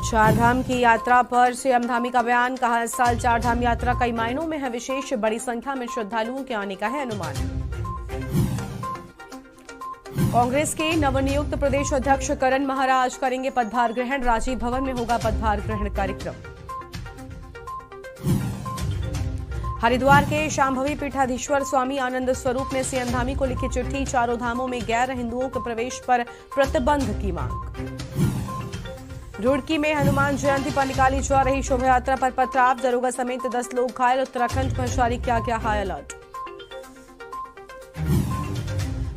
चारधाम की यात्रा पर सीएम धामी का बयान, कहा इस साल चारधाम यात्रा कई मायनों में है विशेष, बड़ी संख्या में श्रद्धालुओं के आने का है अनुमान। कांग्रेस के नवनियुक्त प्रदेश अध्यक्ष करण महाराज करेंगे पदभार ग्रहण, राजीव भवन में होगा पदभार ग्रहण कार्यक्रम। हरिद्वार के शांभवी पीठाधीश्वर स्वामी आनंद स्वरूप ने सीएम धामी को लिखी चिट्ठी, चारों धामों में गैर हिंदुओं के प्रवेश पर प्रतिबंध की मांग। रुड़की में हनुमान जयंती पर निकाली जा रही शोभा यात्रा पर पथराव, दरोगा समेत 10 लोग घायल, उत्तराखंड में जारी किया गया हाई अलर्ट।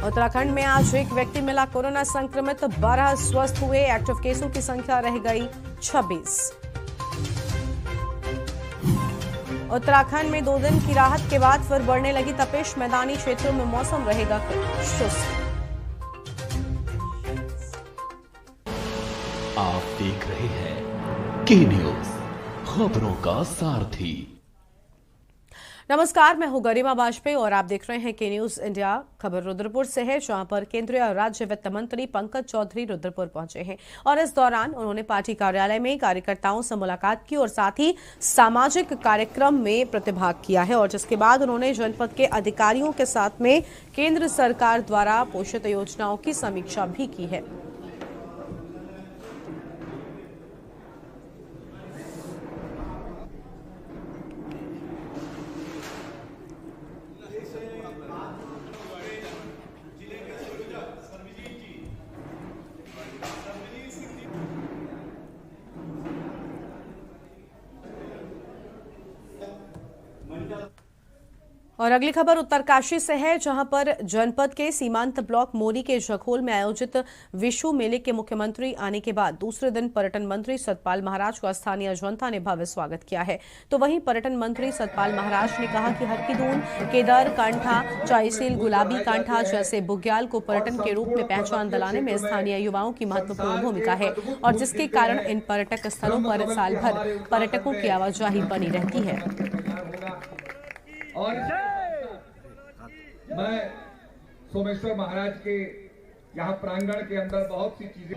उत्तराखंड में आज एक व्यक्ति मिला कोरोना संक्रमित, 12 स्वस्थ हुए, एक्टिव केसों की संख्या रह गई 26। उत्तराखंड में 2 दिन की राहत के बाद फिर बढ़ने लगी तपिश, मैदानी क्षेत्रों में मौसम रहेगा शुष्क। आप देख रहे हैं के न्यूज, खबरों का सारथी। नमस्कार, मैं हूं गरिमा वाजपेयी और आप देख रहे हैं के न्यूज इंडिया। खबर रुद्रपुर से है, जहां पर केंद्रीय और राज्य वित्त मंत्री पंकज चौधरी रुद्रपुर पहुंचे हैं और इस दौरान उन्होंने पार्टी कार्यालय में कार्यकर्ताओं से मुलाकात की और साथ ही सामाजिक कार्यक्रम में प्रतिभाग किया है, और जिसके बाद उन्होंने जनपद के अधिकारियों के साथ में केंद्र सरकार द्वारा पोषित योजनाओं की समीक्षा भी की है। और अगली खबर उत्तरकाशी से है, जहां पर जनपद के सीमांत ब्लॉक मोरी के जखोल में आयोजित विशु मेले के मुख्यमंत्री आने के बाद दूसरे दिन पर्यटन मंत्री सतपाल महाराज का स्थानीय जनता ने भव्य स्वागत किया है। तो वहीं पर्यटन मंत्री सतपाल महाराज ने कहा कि हरकीदून, केदार कांठा, चाईसील, गुलाबी कांठा जैसे बुग्याल को पर्यटन के रूप में पहचान दिलाने में स्थानीय युवाओं की महत्वपूर्ण भूमिका है, और जिसके कारण इन पर्यटक स्थलों पर साल भर पर्यटकों की आवाजाही बनी रहती है। और मैं सोमेश्वर महाराज के यहाँ प्रांगण के अंदर बहुत सी चीजें,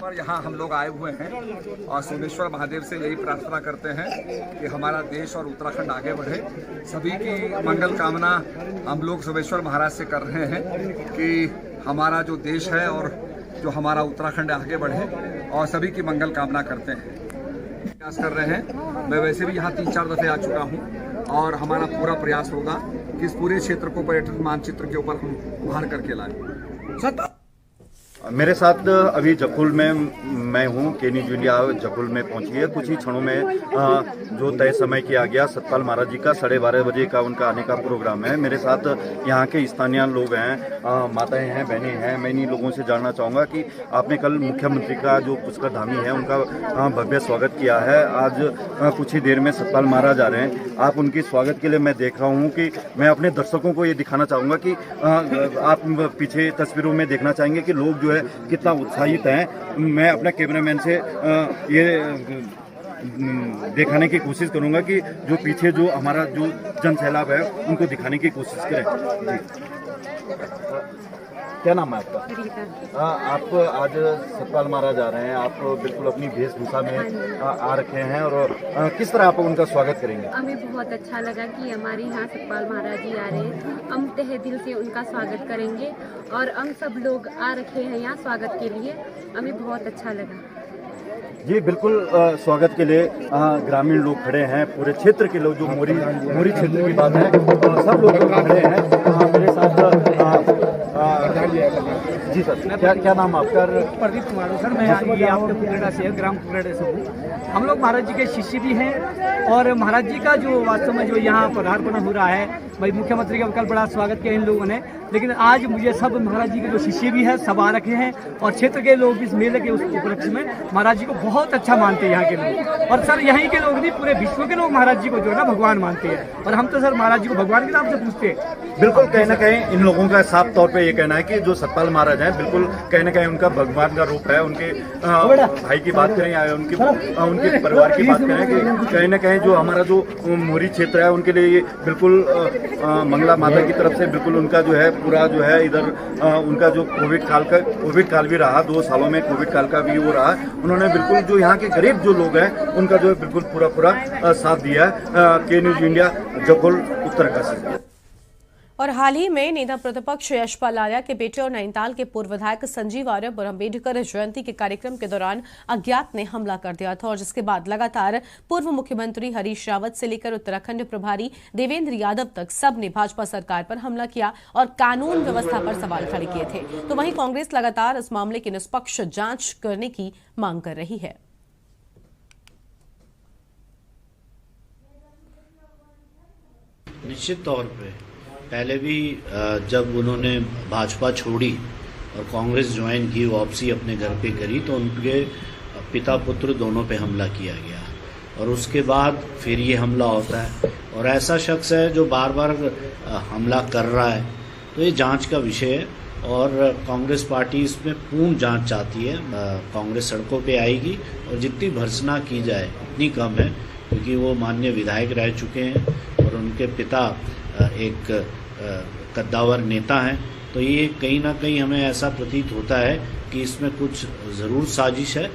पर यहाँ हम लोग आए हुए हैं और सोमेश्वर महादेव से यही प्रार्थना करते हैं कि हमारा देश और उत्तराखंड आगे बढ़े। सभी की मंगल कामना हम लोग सोमेश्वर महाराज से कर रहे हैं कि हमारा जो देश है और जो हमारा उत्तराखंड आगे बढ़े, और सभी की मंगल कामना करते हैं, प्रयास कर रहे हैं। मैं वैसे भी यहाँ 3-4 दफे आ चुका हूँ और हमारा पूरा प्रयास होगा कि इस पूरे क्षेत्र को पर्यटन मानचित्र के ऊपर हम उभार करके लाएं। मेरे साथ अभी जखुल में मैं हूँ, के न्यूज इंडिया जखुल में पहुंची है। कुछ ही क्षणों में जो तय समय किया गया सतपाल महाराज जी का 12:30 बजे का उनका आने का प्रोग्राम है। मेरे साथ यहाँ के स्थानीय लोग हैं, माताएं हैं, बहनें हैं। मैं इन्हीं लोगों से जानना चाहूँगा कि आपने कल मुख्यमंत्री का जो पुष्कर धामी है उनका भव्य स्वागत किया है। आज कुछ ही देर में सतपाल महाराज आ रहे हैं। आप उनके स्वागत के लिए मैं देख रहा हूँ कि मैं अपने दर्शकों को ये दिखाना चाहूँगा कि आप पीछे तस्वीरों में देखना चाहेंगे कि लोग जो कितना उत्साहित हैं। मैं अपने कैमरामैन से ये दिखाने की कोशिश करूंगा कि जो पीछे जो हमारा जो जन सैलाब है उनको दिखाने की कोशिश करें। क्या नाम है आपका? आप आज सतपाल महाराज आ रहे हैं, आप बिल्कुल अपनी वेशभूषा में आ रखे हैं, और किस तरह आप उनका स्वागत करेंगे? हमें बहुत अच्छा लगा कि हमारे यहाँ सतपाल महाराज जी आ रहे हैं। हम तहे दिल से उनका स्वागत करेंगे और हम सब लोग आ रखे हैं यहाँ स्वागत के लिए। हमें बहुत अच्छा लगा जी। बिल्कुल स्वागत के लिए ग्रामीण लोग खड़े हैं, पूरे क्षेत्र के लोग, जो मोरी क्षेत्र की बात है, सब लोग खड़े हैं मेरे साथ। जी सर, क्या नाम आपका? प्रदीप कुमार सर, मैं ये आपके कुकरेड़ा से, ग्राम कुकरेड़ा से हूँ। हम लोग महाराज जी के शिष्य भी हैं, और महाराज जी का जो वास्तव में जो यहाँ पदार्पण हो रहा है, भाई मुख्यमंत्री का कल बड़ा स्वागत किया इन लोगों ने, लेकिन आज मुझे सब महाराज जी के जो शिष्य भी हैं सब आ रखे हैं, और क्षेत्र के लोग इस मेले के उस उपलक्ष्य में महाराज जी को बहुत अच्छा मानते हैं यहाँ के लोग। और सर यहीं के लोग नहीं, पूरे विश्व के लोग महाराज जी को जो है ना भगवान मानते हैं, और हम तो सर महाराज जी को भगवान के नाम से पूछते हैं। बिल्कुल, कहीं ना कहीं इन लोगों का साफ तौर पे ये कहना है कि जो सतपाल महाराज हैं, बिल्कुल कहीं ना कहीं उनका भगवान का रूप है। उनके भाई की बात करें या उनके परिवार की बात करें कि कहीं ना कहीं जो हमारा जो मोरी क्षेत्र है उनके लिए ये बिल्कुल मंगला माता की तरफ से बिल्कुल उनका जो है पूरा जो है इधर उनका जो कोविड काल भी रहा, 2 सालों में कोविड काल का भी वो रहा। उन्होंने बिल्कुल जो यहाँ के गरीब जो लोग हैं उनका जो है बिल्कुल पूरा साथ दिया है। के न्यूज इंडिया, जखोल, उत्तरकाशी। और हाल ही में नेता प्रतिपक्ष यशपाल आर्या के बेटे और नैनीताल के पूर्व विधायक संजीव आर्या पर अम्बेडकर जयंती के कार्यक्रम के दौरान अज्ञात ने हमला कर दिया था और जिसके बाद लगातार पूर्व मुख्यमंत्री हरीश रावत से लेकर उत्तराखंड प्रभारी देवेंद्र यादव तक सबने भाजपा सरकार पर हमला किया और कानून व्यवस्था पर सवाल खड़े किए थे। तो वहीं कांग्रेस लगातार इस मामले की निष्पक्ष जांच करने की मांग कर रही है। निश्चित तौर पे पहले भी जब उन्होंने भाजपा छोड़ी और कांग्रेस ज्वाइन की, वापसी अपने घर पे करी, तो उनके पिता पुत्र दोनों पे हमला किया गया और उसके बाद फिर ये हमला होता है और ऐसा शख्स है जो बार बार हमला कर रहा है। तो ये जांच का विषय है और कांग्रेस पार्टी इसमें पूर्ण जांच चाहती है। कांग्रेस सड़कों पे आएगी और जितनी भर्त्सना की जाए उतनी कम है, क्योंकि वो माननीय विधायक रह चुके हैं और उनके पिता एक कद्दावर नेता हैं। तो ये कहीं ना कहीं हमें ऐसा प्रतीत होता है कि इसमें कुछ जरूर साजिश है।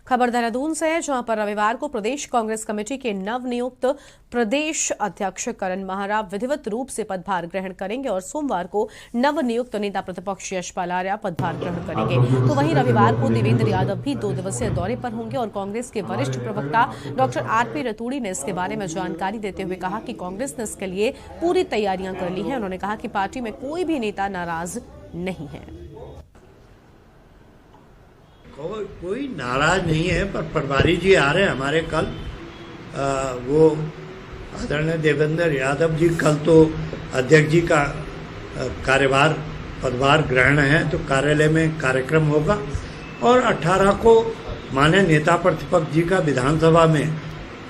खबर देहरादून से है, जहां पर रविवार को प्रदेश कांग्रेस कमेटी के नवनियुक्त प्रदेश अध्यक्ष करण माहरा विधिवत रूप से पदभार ग्रहण करेंगे और सोमवार को नवनियुक्त नेता प्रतिपक्ष यशपाल आर्या पदभार ग्रहण करेंगे। तो वहीं रविवार को देवेंद्र यादव भी 2 दिवसीय दौरे पर होंगे और कांग्रेस के वरिष्ठ प्रवक्ता डॉक्टर आरपी रतूड़ी ने इसके बारे में जानकारी देते हुए कहा कि कांग्रेस ने इसके लिए पूरी तैयारियां कर ली हैं। उन्होंने कहा कि पार्टी में कोई भी नेता नाराज नहीं है। कोई नाराज नहीं है, पर प्रभारी जी आ रहे हैं हमारे कल। वो आदरणीय देवेंद्र यादव जी कल तो अध्यक्ष जी का पदभार ग्रहण है, तो कार्यालय में कार्यक्रम होगा और 18 को माननीय नेता प्रतिपक्ष जी का विधानसभा में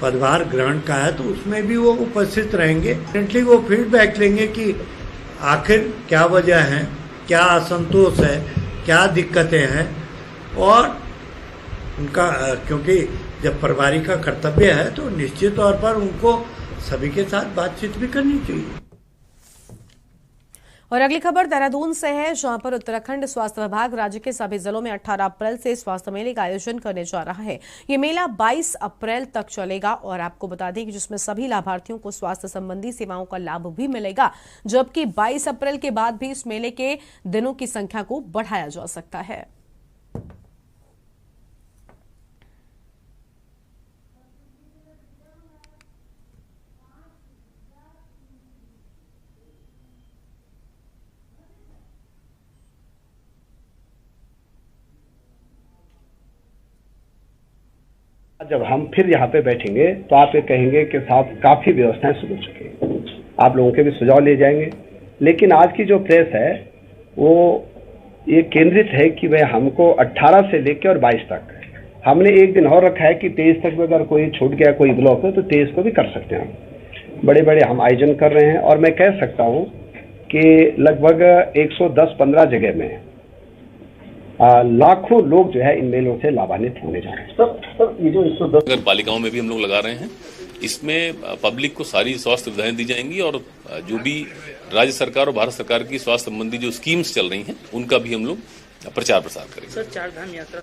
पदभार ग्रहण का है, तो उसमें भी वो उपस्थित रहेंगे। डेफिनेटली वो फीडबैक लेंगे कि आखिर क्या वजह है, क्या असंतोष है, क्या दिक्कतें हैं और उनका, क्योंकि जब प्रभारी का कर्तव्य है तो निश्चित तौर पर उनको सभी के साथ बातचीत भी करनी चाहिए। और अगली खबर देहरादून से है, जहां पर उत्तराखंड स्वास्थ्य विभाग राज्य के सभी जिलों में 18 अप्रैल से स्वास्थ्य मेले का आयोजन करने जा रहा है। ये मेला 22 अप्रैल तक चलेगा और आपको बता दें कि जिसमें सभी लाभार्थियों को स्वास्थ्य संबंधी सेवाओं का लाभ भी मिलेगा, जबकि 22 अप्रैल के बाद भी इस मेले के दिनों की संख्या को बढ़ाया जा सकता है। जब हम फिर यहाँ पे बैठेंगे तो आप ये कहेंगे कि साहब काफी व्यवस्थाएं सुधर चुकी हैं, आप लोगों के भी सुझाव ले जाएंगे। लेकिन आज की जो प्रेस है वो ये केंद्रित है कि वह हमको 18 से लेकर और 22 तक, हमने एक दिन और रखा है कि 23 तक में अगर कोई छूट गया, कोई ब्लॉक है तो 23 को भी कर सकते हैं। हम बड़े बड़े हम आयोजन कर रहे हैं और मैं कह सकता हूँ कि लगभग 110-15 जगह में लाखों लोग जो है इन मेलों से लाभान्वित होने जा रहे हैं। सर ये जो 110 नगर पालिकाओं में भी हम लोग लगा रहे हैं, इसमें पब्लिक को सारी स्वास्थ्य सुविधाएं दी जाएंगी और जो भी राज्य सरकार और भारत सरकार की स्वास्थ्य संबंधी जो स्कीम्स चल रही हैं उनका भी हम लोग प्रचार प्रसार करेंगे। सर चारधाम यात्रा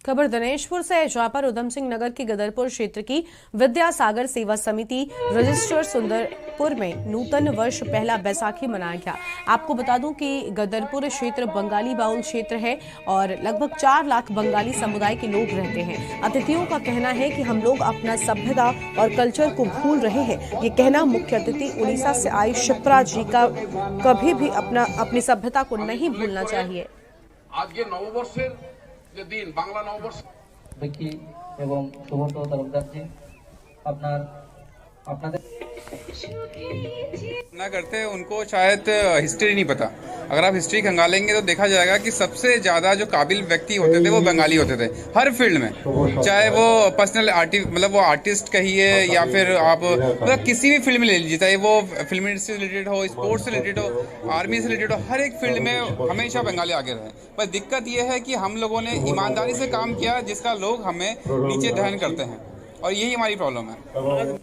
खबर दिनेशपुर से है, जहां पर उधम सिंह नगर के गदरपुर क्षेत्र की विद्यासागर सेवा समिति रजिस्टर सुंदरपुर में नूतन वर्ष पहला बैसाखी मनाया गया। आपको बता दूं कि गदरपुर क्षेत्र बंगाली बाउल क्षेत्र है और लगभग 4 लाख बंगाली समुदाय के लोग रहते हैं। अतिथियों का कहना है कि हम लोग अपना सभ्यता और कल्चर को भूल रहे हैं। ये कहना मुख्य अतिथि उड़ीसा से आई शिप्रा जी का, कभी भी अपनी सभ्यता को नहीं भूलना चाहिए। आज के नववर्षेर যে দিন বাংলা নববর্ষ দেখি এবং সুব্রত তালুকদার জি আপনাদের ना करते उनको शायद हिस्ट्री नहीं पता। अगर आप हिस्ट्री खंगालेंगे तो देखा जाएगा कि सबसे ज्यादा जो काबिल व्यक्ति होते थे वो बंगाली होते थे हर फील्ड में, चाहे वो पर्सनल मतलब वो आर्टिस्ट कहिए या फिर आप मतलब किसी भी फील्ड में ले लीजिए, चाहे वो फिल्म इंडस्ट्री से रिलेटेड हो, स्पोर्ट्स से रिलेटेड हो, आर्मी से रिलेटेड हो, हर एक फील्ड में हमेशा बंगाली आगे रहे। पर दिक्कत ये है कि हम लोगों ने ईमानदारी से काम किया जिसका लोग हमें नीचे दहन करते हैं, और यही हमारी प्रॉब्लम है।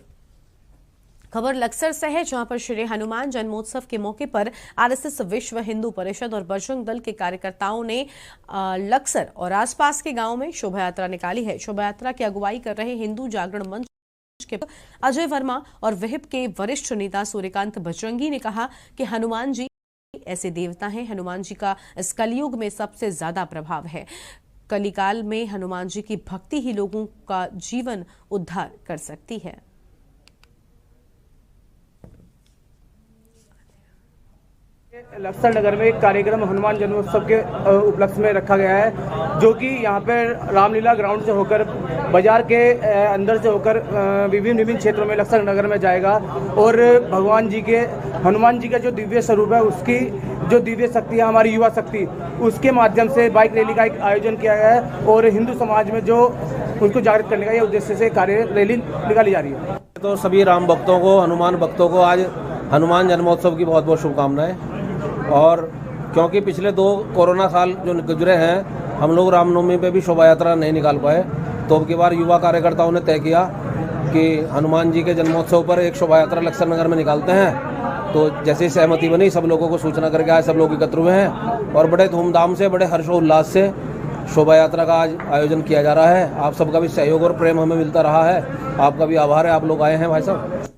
खबर लक्सर से है, जहां पर श्री हनुमान जन्मोत्सव के मौके पर आरएसएस, विश्व हिंदू परिषद और बजरंग दल के कार्यकर्ताओं ने लक्सर और आसपास के गांवों में शोभा यात्रा निकाली है। शोभा यात्रा की अगुवाई कर रहे हिंदू जागरण मंच के अजय वर्मा और विहिप के वरिष्ठ नेता सूर्यकांत बजरंगी ने कहा कि हनुमान जी ऐसे देवता हैं, हनुमान जी का इस कलयुग में सबसे ज्यादा प्रभाव है। कलिकाल में हनुमान जी की भक्ति ही लोगों का जीवन उद्धार कर सकती है। लक्सर नगर में एक कार्यक्रम हनुमान जन्मोत्सव के उपलक्ष्य में रखा गया है, जो कि यहाँ पर रामलीला ग्राउंड से होकर बाजार के अंदर से होकर विभिन्न क्षेत्रों में लक्सर नगर में जाएगा और भगवान जी के हनुमान जी का जो दिव्य स्वरूप है, उसकी जो दिव्य शक्ति है, हमारी युवा शक्ति, उसके माध्यम से बाइक रैली का एक आयोजन किया गया है और हिंदू समाज में जो उनको जागृत करने का ये उद्देश्य से कार्य रैली निकाली जा रही है। तो सभी राम भक्तों को, हनुमान भक्तों को आज हनुमान जन्मोत्सव की बहुत बहुत शुभकामनाएं। और क्योंकि पिछले 2 कोरोना साल जो गुजरे हैं, हम लोग रामनवमी पे भी शोभा यात्रा नहीं निकाल पाए, तो अब की बार युवा कार्यकर्ताओं ने तय किया कि हनुमान जी के जन्मोत्सव पर एक शोभा यात्रा लक्सर नगर में निकालते हैं। तो जैसे ही सहमति बनी, सब लोगों को सूचना करके आज सब लोग एकत्र हुए हैं और बड़े धूमधाम से, बड़े हर्षोल्लास से शोभा यात्रा का आज आयोजन किया जा रहा है। आप सबका भी सहयोग और प्रेम हमें मिलता रहा है, आपका भी आभार है, आप लोग आए हैं भाई साहब।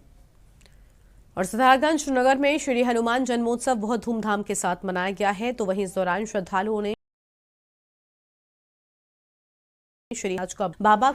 और सिद्धार्थगंज नगर में श्री हनुमान जन्मोत्सव बहुत धूमधाम के साथ मनाया गया है। तो वहीं इस दौरान श्रद्धालुओं ने श्री आज का बाबा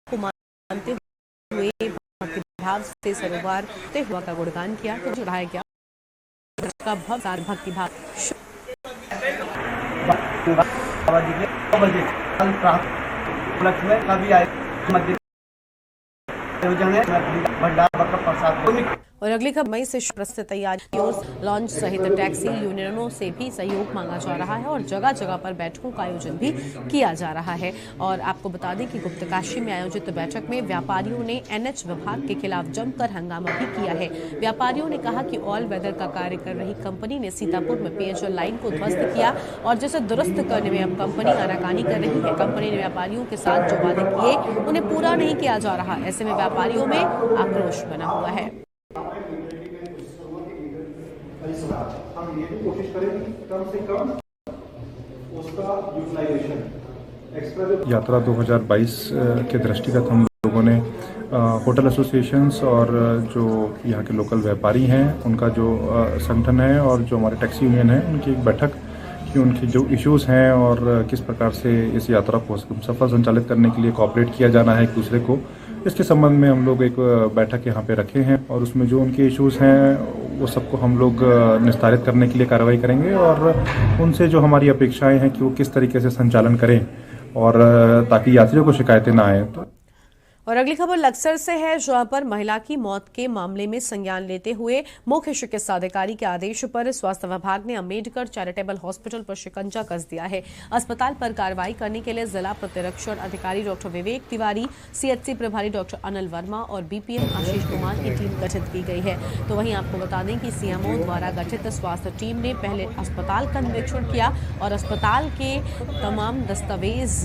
मानते हुए भक्तिभाव से सरोवर ते हुआ का गुणगान किया, तो चढ़ाया गया का भक्तिभाव। और अगली खबर मई से प्रस्तुत तैयारियों, लॉन्च सहित टैक्सी यूनियनों से भी सहयोग मांगा जा रहा है और जगह जगह पर बैठकों का आयोजन भी किया जा रहा है। और आपको बता दें कि गुप्तकाशी में आयोजित बैठक में व्यापारियों ने एनएच विभाग के खिलाफ जमकर हंगामा भी किया है। व्यापारियों ने कहा कि ऑल वेदर का कार्य कर रही कंपनी ने सीतापुर में पेयजल लाइन को ध्वस्त किया और जिसे दुरुस्त करने में अब कंपनी आनाकानी कर रही है। कंपनी ने व्यापारियों के साथ जो वादे किए उन्हें पूरा नहीं किया जा रहा। ऐसे में व्यापारियों में आक्रोश बना हुआ है। हम ये भी कोशिश करेंगे कम से कम उसका यूटिलाइजेशन एक्स्ट्रा। यात्रा 2022 के दृष्टिगत हम लोगों ने होटल एसोसिएशंस और जो यहाँ के लोकल व्यापारी हैं उनका जो संगठन है और जो हमारे टैक्सी यूनियन है उनकी एक बैठक कि उनकी जो इश्यूज़ हैं और किस प्रकार से इस यात्रा को सफल संचालित करने के लिए कोऑपरेट किया जाना है एक दूसरे को, इसके संबंध में हम लोग एक बैठक यहाँ पे रखे हैं और उसमें जो उनके इश्यूज़ हैं वो सबको हम लोग निस्तारित करने के लिए कार्रवाई करेंगे और उनसे जो हमारी अपेक्षाएं हैं कि वो किस तरीके से संचालन करें और ताकि यात्रियों को शिकायतें ना आए। और अगली खबर लक्सर से है, जहां पर महिला की मौत के मामले में संज्ञान लेते हुए मुख्य चिकित्सा अधिकारी के आदेश पर स्वास्थ्य विभाग ने अम्बेडकर चैरिटेबल हॉस्पिटल पर शिकंजा कस दिया है। अस्पताल पर कार्रवाई करने के लिए जिला प्रतिरक्षण अधिकारी डॉक्टर विवेक तिवारी, सीएचसी प्रभारी डॉक्टर अनिल वर्मा और बीपीएम आशीष कुमार की टीम गठित की गई है। तो वहीं आपको बता दें कि सीएमओ द्वारा गठित स्वास्थ्य टीम ने पहले अस्पताल का निरीक्षण किया और अस्पताल के तमाम दस्तावेज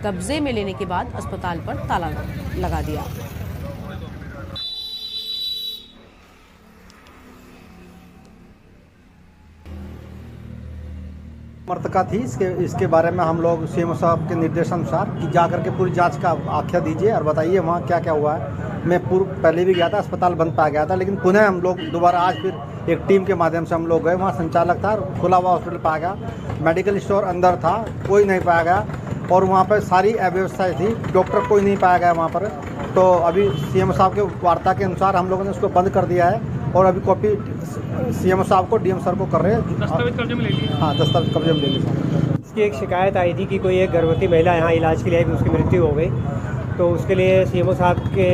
कब्जे में लेने के बाद अस्पताल पर ताला लगा दिया। मृतका थी, इसके बारे में हम लोग सीएम साहब के निर्देशानुसार कि जाकर के पूरी जांच का आख्या दीजिए और बताइए वहाँ क्या क्या हुआ है। मैं पहले भी गया था, अस्पताल बंद पाया गया था, लेकिन पुनः हम लोग दोबारा आज फिर एक टीम के माध्यम से हम लोग गए। वहाँ संचालक था, खुला हुआ हॉस्पिटल पाया गया, मेडिकल स्टोर अंदर था, कोई नहीं पाया गया और वहाँ पर सारी अव्यवस्थाएँ थी, डॉक्टर कोई नहीं पाया गया वहाँ पर। तो अभी सीएम साहब के वार्ता के अनुसार हम लोगों ने उसको बंद कर दिया है और अभी कॉपी सीएम साहब को, डीएम सर को कर रहे हैं। दस्तावेज कब्जे में ले लिए? हाँ, दस्तावेज कब्जे में ले लिए। इसकी एक शिकायत आई थी कि कोई एक गर्भवती महिला यहाँ इलाज के लिए आई, उसकी मृत्यु हो गई, तो उसके लिए सीएमओ साहब के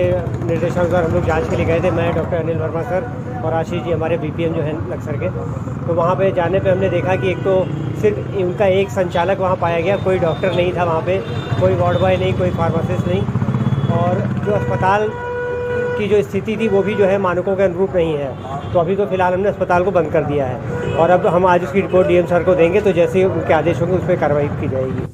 निर्देशानुसार हम लोग जांच के लिए गए थे। मैं, डॉक्टर अनिल वर्मा सर और आशीष जी हमारे बीपीएम जो हैं लक्सर के। तो वहाँ पे जाने पे हमने देखा कि एक तो सिर्फ उनका एक संचालक वहाँ पाया गया, कोई डॉक्टर नहीं था वहाँ पे, कोई वार्ड बॉय नहीं, कोई फार्मासिस्ट नहीं, और जो अस्पताल की जो स्थिति थी वो भी जो है मानकों के अनुरूप नहीं है। तो अभी तो फिलहाल हमने अस्पताल को बंद कर दिया है और अब हम आज उसकी रिपोर्ट डीएम सर को देंगे, तो जैसे उनके आदेश होंगे उस पर कार्रवाई की जाएगी।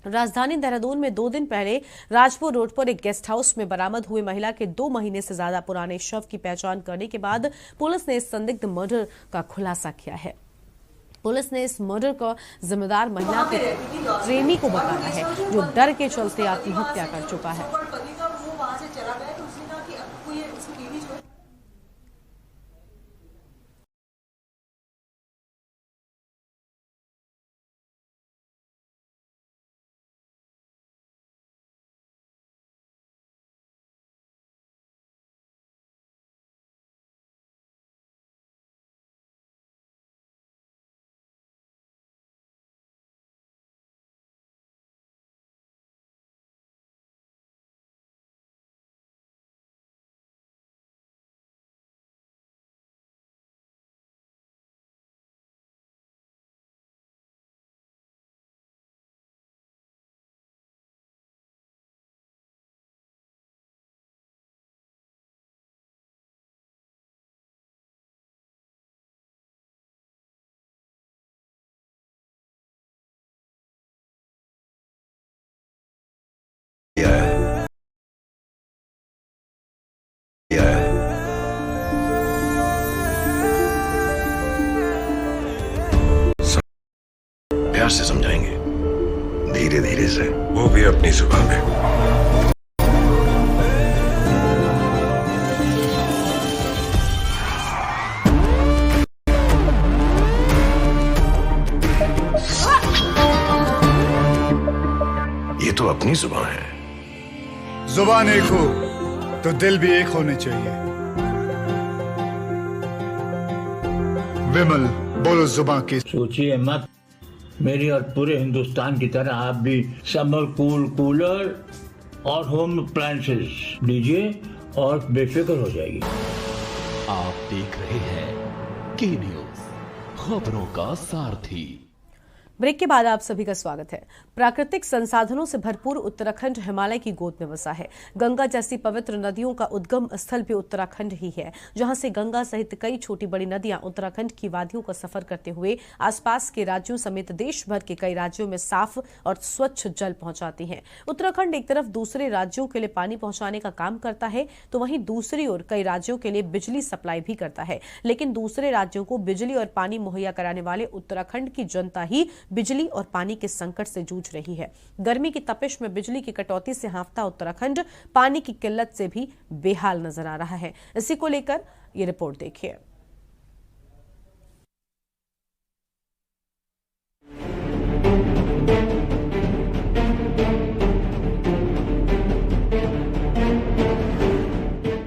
राजधानी देहरादून में 2 दिन पहले राजपुर रोड पर एक गेस्ट हाउस में बरामद हुए महिला के 2 महीने से ज्यादा पुराने शव की पहचान करने के बाद पुलिस ने इस संदिग्ध मर्डर का खुलासा किया है। पुलिस ने इस मर्डर का जिम्मेदार महिला के प्रेमी को बताया है, जो डर के चलते आत्महत्या कर चुका है। प्यार से समझाएंगे, धीरे धीरे से, वो भी अपनी जुबान में। ये तो अपनी जुबान है। जुबान एक हो तो दिल भी एक होने चाहिए। विमल, बोलो जुबान की। सोचिए मत, मेरी और पूरे हिंदुस्तान की तरह आप भी समर कूलर और होम अप्लायंसेस लीजिए और बेफिक्र हो जाएगी। आप देख रहे हैं के न्यूज, खबरों का सारथी। ब्रेक के बाद आप सभी का स्वागत है। प्राकृतिक संसाधनों से भरपूर उत्तराखंड हिमालय की गोद में बसा है। गंगा जैसी पवित्र नदियों का उद्गम स्थल भी उत्तराखंड ही है, जहां से गंगा सहित कई छोटी बड़ी नदियां उत्तराखंड की वादियों का सफर करते हुए आसपास के राज्यों समेत देश भर के कई राज्यों में साफ और स्वच्छ जल पहुंचाती हैं। उत्तराखंड एक तरफ दूसरे राज्यों के लिए पानी पहुंचाने का काम करता है, तो वहीं दूसरी ओर कई राज्यों के लिए बिजली सप्लाई भी करता है। लेकिन दूसरे राज्यों को बिजली और पानी मुहैया कराने वाले उत्तराखंड की जनता ही बिजली और पानी के संकट से जूझ रही है। गर्मी की तपिश में बिजली की कटौती से हांफता उत्तराखंड पानी की किल्लत से भी बेहाल नजर आ रहा है। इसी को लेकर ये रिपोर्ट देखिए।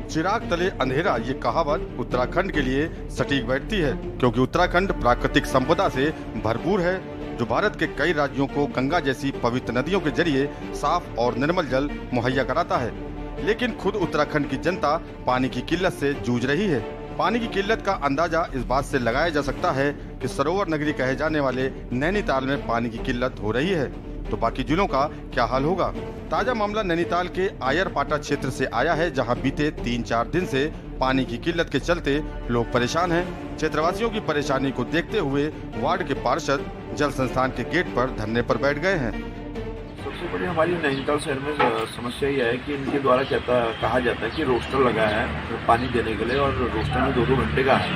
चिराग तले अंधेरा, ये कहावत उत्तराखंड के लिए सटीक बैठती है, क्योंकि उत्तराखंड प्राकृतिक संपदा से भरपूर है, जो भारत के कई राज्यों को गंगा जैसी पवित्र नदियों के जरिए साफ और निर्मल जल मुहैया कराता है। लेकिन खुद उत्तराखंड की जनता पानी की किल्लत से जूझ रही है। पानी की किल्लत का अंदाजा इस बात से लगाया जा सकता है कि सरोवर नगरी कहे जाने वाले नैनीताल में पानी की किल्लत हो रही है, तो बाकी जिलों का क्या हाल होगा। ताजा मामला नैनीताल के आयरपाटा क्षेत्र से आया है, जहां बीते 3-4 दिन से पानी की किल्लत के चलते लोग परेशान हैं। क्षेत्रवासियों की परेशानी को देखते हुए वार्ड के पार्षद जल संस्थान के गेट पर धरने पर बैठ गए हैं। सबसे पर हमारी नैनीताल शहर में समस्या यह है कि इनके द्वारा कहा जाता है कि रोस्टर लगा है पानी देने के लिए और रोस्टर में 2-2 घंटे का है।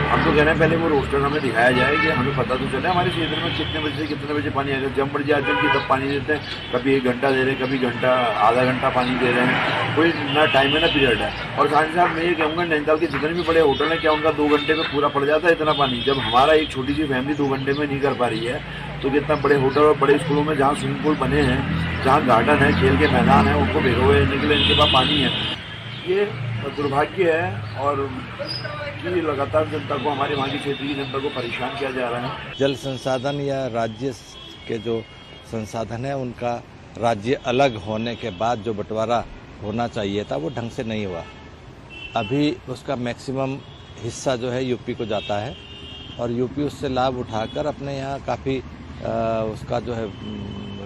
हम तो कह रहे हैं पहले वो रोस्टर हमें दिखाया जाए कि हमें पता तो चले हमारे क्षेत्र में कितने बजे से कितने बजे पानी आएगा। जब मर्जी आते हैं तब पानी देते हैं, कभी 1 घंटा दे रहे हैं, कभी घंटा आधा घंटा पानी दे रहे हैं, कोई ना टाइम है ना पीरियड है। और साथ ही साथ मैं ये कहूँगा नैनीताल के जितने भी बड़े होटल हैं क्या उनका 2 घंटे में पूरा पड़ जाता है इतना पानी? जब हमारा एक छोटी सी फैमिली 2 घंटे में नहीं कर पा रही है तो कितना बड़े होटल और बड़े स्कूलों में जहाँ स्विमिंग पूल बने हैं, जहाँ गार्डन है, खेल के मैदान है, उनको भिगोए रहने के लिए इनके पास पानी है। ये दुर्भाग्य है और कि लगातार जनता को, हमारे वहाँ की क्षेत्र की जनता को परेशान किया जा रहा है। जल संसाधन या राज्य के जो संसाधन है उनका राज्य अलग होने के बाद जो बंटवारा होना चाहिए था वो ढंग से नहीं हुआ। अभी उसका मैक्सिमम हिस्सा जो है यूपी को जाता है और यूपी उससे लाभ उठाकर अपने यहाँ काफ़ी उसका जो है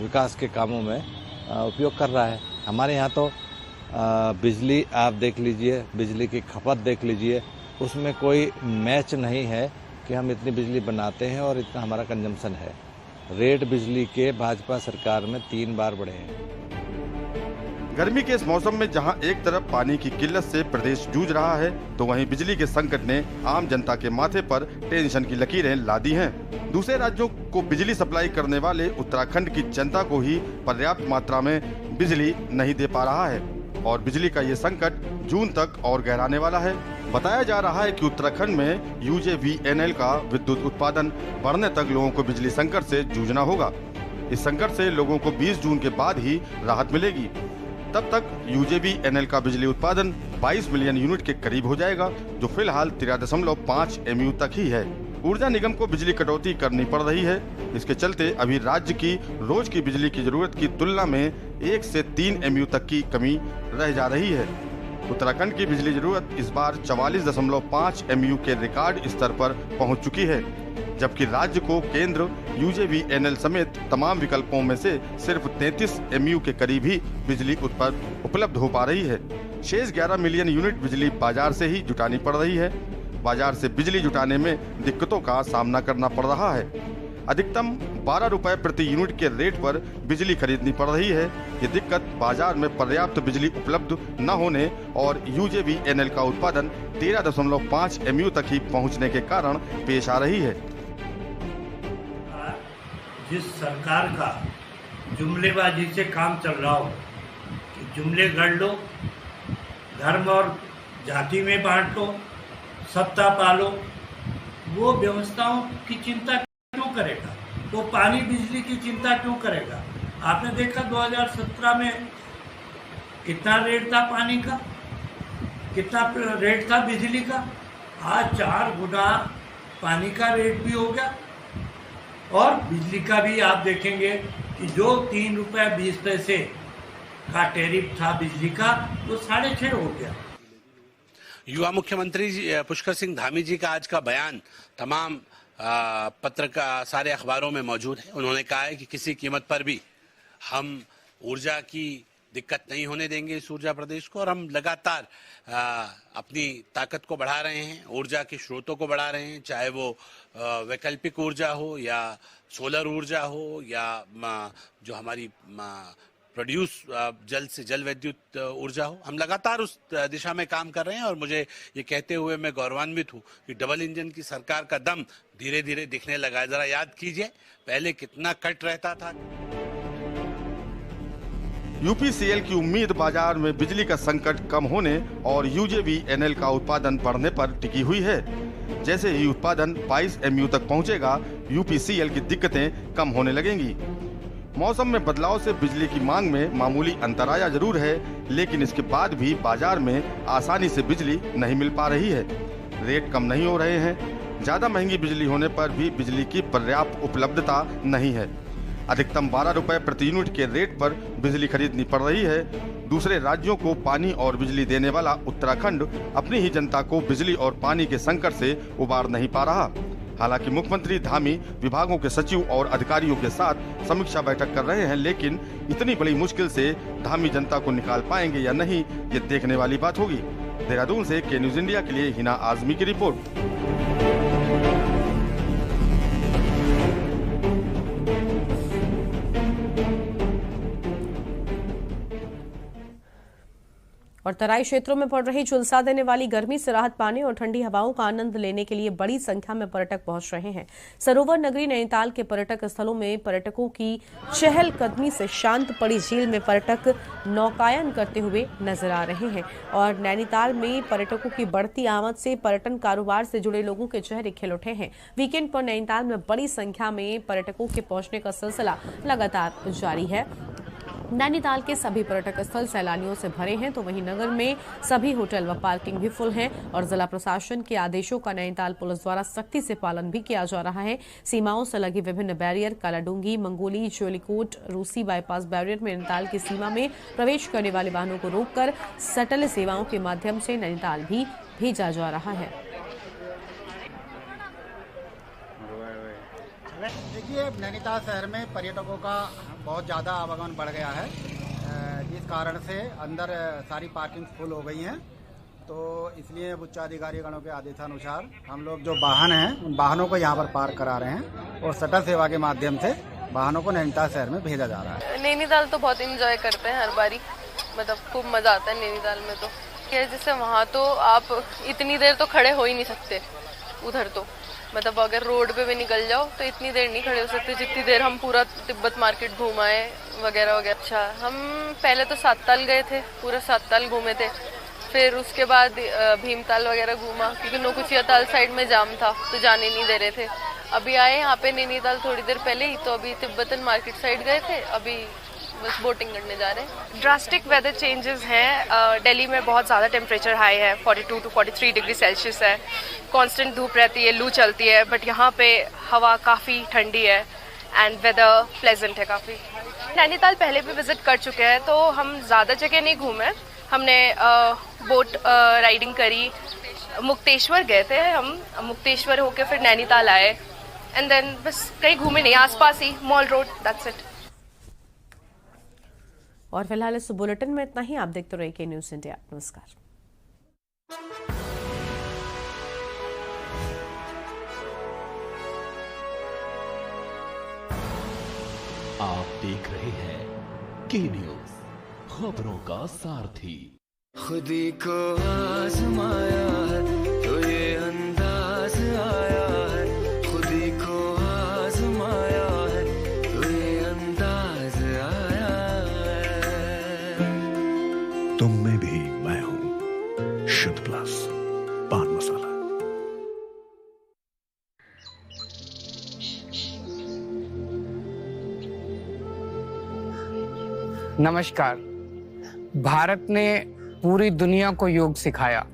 विकास के कामों में उपयोग कर रहा है। हमारे यहाँ तो बिजली आप देख लीजिए, बिजली की खपत देख लीजिए, उसमें कोई मैच नहीं है कि हम इतनी बिजली बनाते हैं और इतना हमारा कंजम्पशन है। रेट बिजली के भाजपा सरकार में 3 बार बढ़े हैं। गर्मी के इस मौसम में जहां एक तरफ पानी की किल्लत से प्रदेश जूझ रहा है तो वहीं बिजली के संकट ने आम जनता के माथे पर टेंशन की लकीरें ला दी हैं। दूसरे राज्यों को बिजली सप्लाई करने वाले उत्तराखंड की जनता को ही पर्याप्त मात्रा में बिजली नहीं दे पा रहा है और बिजली का ये संकट जून तक और गहराने वाला है। बताया जा रहा है कि उत्तराखंड में यूजेवीएनएल का विद्युत उत्पादन बढ़ने तक लोगों को बिजली संकट से जूझना होगा। इस संकट से लोगों को 20 जून के बाद ही राहत मिलेगी। तब तक यूजेवीएनएल का बिजली उत्पादन 22 मिलियन यूनिट के करीब हो जाएगा, जो फिलहाल 13.5 MU तक ही है। ऊर्जा निगम को बिजली कटौती करनी पड़ रही है। इसके चलते अभी राज्य की रोज की बिजली की जरूरत की तुलना में 1 से 3 MU तक की कमी रह जा रही है। उत्तराखंड की बिजली जरूरत इस बार 44.5 MU के रिकॉर्ड स्तर पर पहुंच चुकी है, जबकि राज्य को केंद्र यूजेवीएनएल समेत तमाम विकल्पों में से सिर्फ 33 MU के करीब ही बिजली उपलब्ध हो पा रही है। शेष 11 मिलियन यूनिट बिजली बाजार से ही जुटानी पड़ रही है। बाजार से बिजली जुटाने में दिक्कतों का सामना करना पड़ रहा है। अधिकतम 12 रुपए प्रति यूनिट के रेट पर बिजली खरीदनी पड़ रही है। ये दिक्कत बाजार में पर्याप्त बिजली उपलब्ध न होने और यूजेवीएनएल का उत्पादन 13.5 MU तक ही पहुंचने के कारण पेश आ रही है। जिस सरकार का जुमलेबाजी से काम चल रहा हो कि जुमले गढ़ लो, धर्म और जाति में बांट लो, सत्ता पालो, वो व्यवस्थाओं की चिंता क्यों करेगा? वो पानी बिजली की चिंता क्यों करेगा? आपने देखा 2017 में कितना रेट था पानी का, कितना रेट था बिजली का। आज 4 गुना पानी का रेट भी हो गया और बिजली का भी आप देखेंगे कि जो 3 रुपये 20 पैसे का टैरिफ था बिजली का, वो 6.5 हो गया। युवा मुख्यमंत्री पुष्कर सिंह धामी जी का आज का बयान तमाम सारे अखबारों में मौजूद है। उन्होंने कहा है कि किसी कीमत पर भी हम ऊर्जा की दिक्कत नहीं होने देंगे इस ऊर्जा प्रदेश को, और हम लगातार अपनी ताकत को बढ़ा रहे हैं, ऊर्जा के स्रोतों को बढ़ा रहे हैं, चाहे वो वैकल्पिक ऊर्जा हो या सोलर ऊर्जा हो या जो हमारी प्रोड्यूस जल से जल विद्युत ऊर्जा हो। हम लगातार उस दिशा में काम कर रहे हैं और मुझे ये कहते हुए मैं गौरवान्वित हूँ कि डबल इंजन की सरकार का दम धीरे धीरे दिखने लगा है। जरा याद कीजिए पहले कितना कट रहता था। यूपीसीएल की उम्मीद बाजार में बिजली का संकट कम होने और यूजेवीएनएल का उत्पादन बढ़ने पर टिकी हुई है। जैसे ही उत्पादन 22 MU तक पहुंचेगा, यूपीसीएल की दिक्कतें कम होने लगेंगी। मौसम में बदलाव से बिजली की मांग में मामूली अंतर आया जरूर है, लेकिन इसके बाद भी बाजार में आसानी से बिजली नहीं मिल पा रही है। रेट कम नहीं हो रहे हैं। ज्यादा महंगी बिजली होने पर भी बिजली की पर्याप्त उपलब्धता नहीं है। अधिकतम 12 रुपए प्रति यूनिट के रेट पर बिजली खरीदनी पड़ रही है। दूसरे राज्यों को पानी और बिजली देने वाला उत्तराखंड अपनी ही जनता को बिजली और पानी के संकट से उबार नहीं पा रहा। हालांकि मुख्यमंत्री धामी विभागों के सचिव और अधिकारियों के साथ समीक्षा बैठक कर रहे हैं, लेकिन इतनी बड़ी मुश्किल से धामी जनता को निकाल पाएंगे या नहीं, ये देखने वाली बात होगी। देहरादून से के न्यूज इंडिया के लिए हिना आजमी की रिपोर्ट। और तराई क्षेत्रों में पड़ रही झुलसा देने वाली गर्मी से राहत पाने और ठंडी हवाओं का आनंद लेने के लिए बड़ी संख्या में पर्यटक पहुंच रहे हैं। सरोवर नगरी नैनीताल के पर्यटक स्थलों में पर्यटकों की चहलकदमी से शांत पड़ी झील में पर्यटक नौकायन करते हुए नजर आ रहे हैं और नैनीताल में पर्यटकों की बढ़ती आमद से पर्यटन कारोबार से जुड़े लोगों के चेहरे खिल उठे हैं। वीकेंड पर नैनीताल में बड़ी संख्या में पर्यटकों के पहुंचने का सिलसिला लगातार जारी है। नैनीताल के सभी पर्यटक स्थल सैलानियों से भरे हैं, तो वहीं नगर में सभी होटल व पार्किंग भी फुल हैं और जिला प्रशासन के आदेशों का नैनीताल पुलिस द्वारा सख्ती से पालन भी किया जा रहा है। सीमाओं से लगी विभिन्न बैरियर कालाडूंगी, मंगोली, ज्वेलिकोट, रूसी बाईपास बैरियर में नैनीताल की सीमा में प्रवेश करने वाले वाहनों को रोककर शटल सेवाओं के माध्यम से नैनीताल भी भेजा जा रहा है। देखिए, नैनीताल शहर में पर्यटकों का बहुत ज़्यादा आवागमन बढ़ गया है, जिस कारण से अंदर सारी पार्किंग फुल हो गई हैं। तो इसलिए उच्चाधिकारीगणों के आदेशानुसार हम लोग जो वाहन हैं उन वाहनों को यहाँ पर पार्क करा रहे हैं और शटल सेवा के माध्यम से वाहनों को नैनीताल शहर में भेजा जा रहा है। नैनीताल तो बहुत इंजॉय करते हैं हर बारी, मतलब खूब मजा आता है नैनीताल में। तो क्या जैसे वहाँ तो आप इतनी देर तो खड़े हो ही नहीं सकते, उधर तो मतलब अगर रोड पे भी निकल जाओ तो इतनी देर नहीं खड़े हो सकते जितनी देर हम पूरा तिब्बत मार्केट घुमाए वगैरह वगैरह। अच्छा, हम पहले तो सातताल गए थे, पूरा सातताल घूमे थे, फिर उसके बाद भीमताल वगैरह घूमा क्योंकि नौकुचिया ताल साइड में जाम था तो जाने नहीं दे रहे थे। अभी आए यहाँ पे नैनीताल थोड़ी देर पहले ही, तो अभी तिब्बतन मार्केट साइड गए थे, अभी बस बोटिंग करने जा रहे हैं। ड्रास्टिक वेदर चेंजेस हैं। दिल्ली में बहुत ज़्यादा टेम्परेचर हाई है, 42 to 43 डिग्री सेल्सियस है, कांस्टेंट धूप रहती है, लू चलती है, बट यहाँ पे हवा काफ़ी ठंडी है एंड वेदर प्लेजेंट है काफ़ी। नैनीताल पहले भी विजिट कर चुके हैं तो हम ज़्यादा जगह नहीं घूमे। हमने बोट राइडिंग करी, मुक्तेश्वर गए थे हम, मुक्तेश्वर होके फिर नैनीताल आए एंड देन बस कहीं घूमे नहीं, आसपास ही मॉल रोड, दैट्स इट। और फिलहाल इस बुलेटिन में इतना ही। आप देखते रहिए के-न्यूज़ इंडिया। नमस्कार। आप देख रहे हैं के-न्यूज़, खबरों का सारथी। खुदी को आजमाया है तो ये अंदाज आया है, खुदी को आजमाया है तो ये अंदाज आया है। तुम में भी मैं हूं, शुद्ध प्लस पान मसाला। नमस्कार। भारत ने पूरी दुनिया को योग सिखाया।